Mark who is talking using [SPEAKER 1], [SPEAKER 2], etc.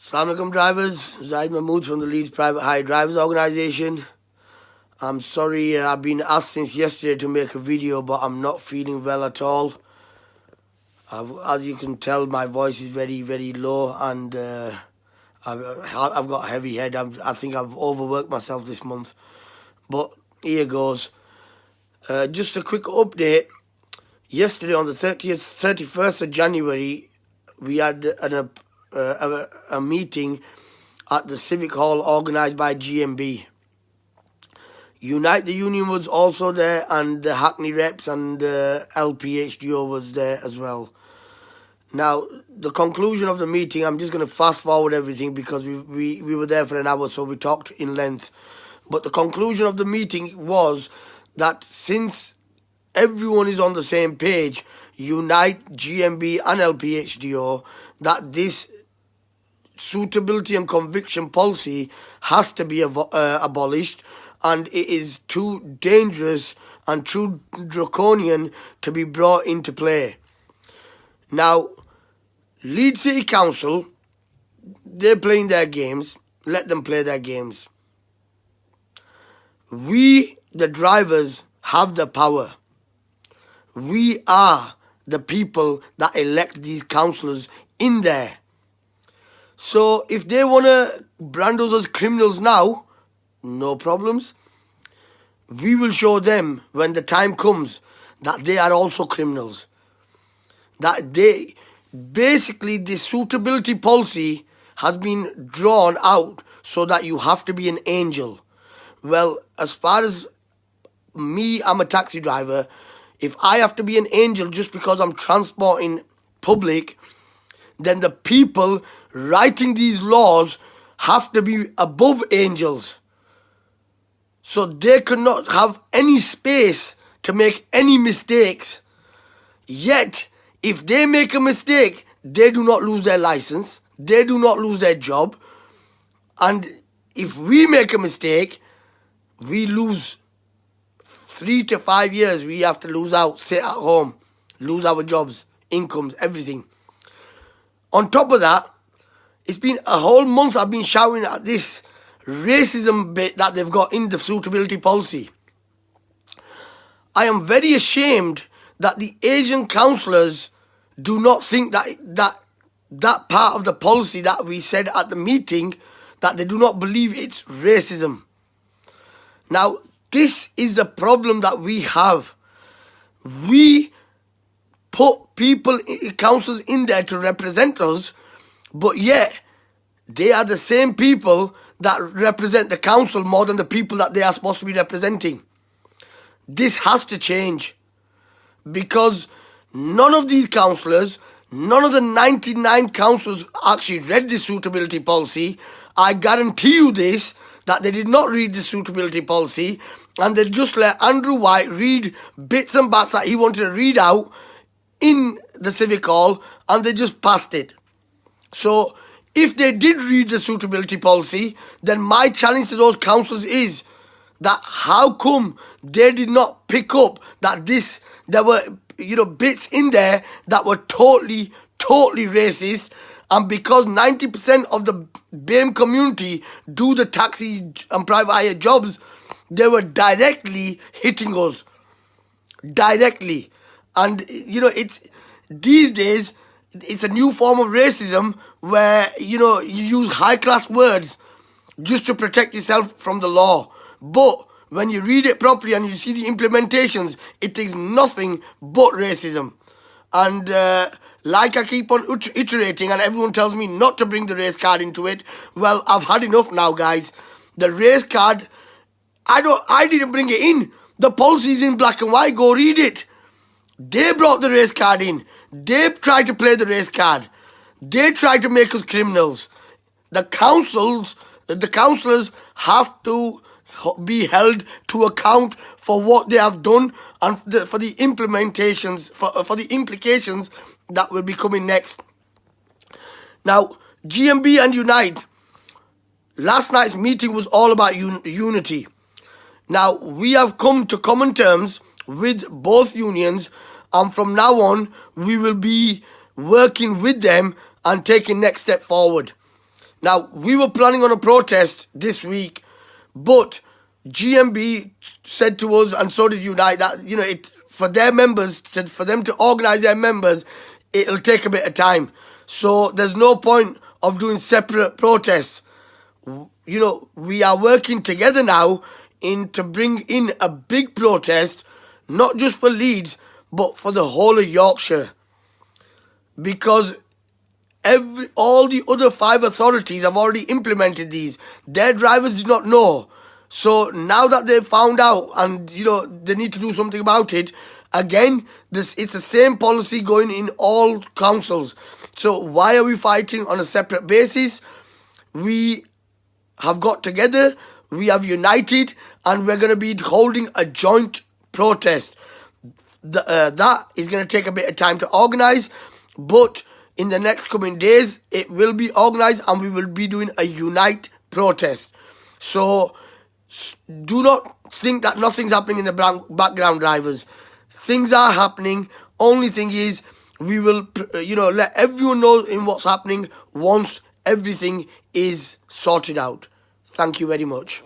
[SPEAKER 1] Assalamu alaikum drivers, Zaid Mahmood from the Leeds Private Hire Drivers Organisation. I'm sorry I've been asked since yesterday to make a video, but I'm not feeling well at all. As you can tell, my voice is very, very low, and I've got a heavy head. I think I've overworked myself this month. But here goes. Just a quick update. Yesterday on the 31st of January, we had a meeting at the Civic Hall organised by GMB. Unite the Union was also there, and the Hackney Reps and LPHDO was there as well. Now, the conclusion of the meeting, I'm just going to fast forward everything because we were there for an hour, so we talked in length. But the conclusion of the meeting was that since everyone is on the same page, Unite, GMB and LPHDO, that this suitability and conviction policy has to be abolished, and it is too dangerous and too draconian to be brought into play. Now, Leeds City Council, they're playing their games. Let them play their games. We, the drivers, have the power. We are the people that elect these councillors in there. So if they want to brand us as criminals now, no problems. We will show them when the time comes that they are also criminals. That they, basically the suitability policy has been drawn out so that you have to be an angel. Well, as far as me, I'm a taxi driver. If I have to be an angel just because I'm transporting public, then the people writing these laws have to be above angels. So they cannot have any space to make any mistakes. Yet, if they make a mistake, they do not lose their license. They do not lose their job. And if we make a mistake, we lose 3 to 5 years. We have to lose out, sit at home, lose our jobs, incomes, everything. On top of that, it's been a whole month I've been shouting at this racism bit that they've got in the suitability policy. I am very ashamed that the Asian councillors do not think that part of the policy that we said at the meeting, that they do not believe it's racism. Now, this is the problem that we have. We put people, councillors in there to represent us, but yet they are the same people that represent the council more than the people that they are supposed to be representing. This has to change, because none of these councillors, none of the 99 councillors actually read the suitability policy. I guarantee you this, that they did not read the suitability policy, and they just let Andrew White read bits and bats that he wanted to read out in the Civic Hall, and they just passed it. So if they did read the suitability policy, then my challenge to those councillors is that how come they did not pick up that there were bits in there that were totally racist, and because 90% of the BAME community do the taxi and private hire jobs, they were directly hitting us. Directly. And it's these days it's a new form of racism where you use high class words just to protect yourself from the law. But when you read it properly and you see the implementations, it is nothing but racism. And like I keep on iterating, and everyone tells me not to bring the race card into it. Well, I've had enough now, guys. The race card, I didn't bring it in. The policy is in black and white. Go read it. They brought the race card in. They tried to play the race card. They tried to make us criminals. The councillors have to be held to account for what they have done and for the implementations, for the implications that will be coming next. Now, GMB and Unite, last night's meeting was all about unity. Now, we have come to common terms with both unions, and from now on, we will be working with them and taking next step forward. Now, we were planning on a protest this week, but GMB said to us, and so did Unite, that it for their members, for them to organize their members, it'll take a bit of time. So there's no point of doing separate protests. We are working together now to bring in a big protest, not just for Leeds, but for the whole of Yorkshire. Because all the other 5 authorities have already implemented these. Their drivers did not know. So now that they've found out and they need to do something about it, again, it's the same policy going in all councils. So why are we fighting on a separate basis? We have got together, we have united, and we're going to be holding a joint protest. That is going to take a bit of time to organize, but in the next coming days, it will be organized and we will be doing a unite protest. So do not think that nothing's happening in the background, drivers. Things are happening. Only thing is, we will, let everyone know in what's happening once everything is sorted out. Thank you very much.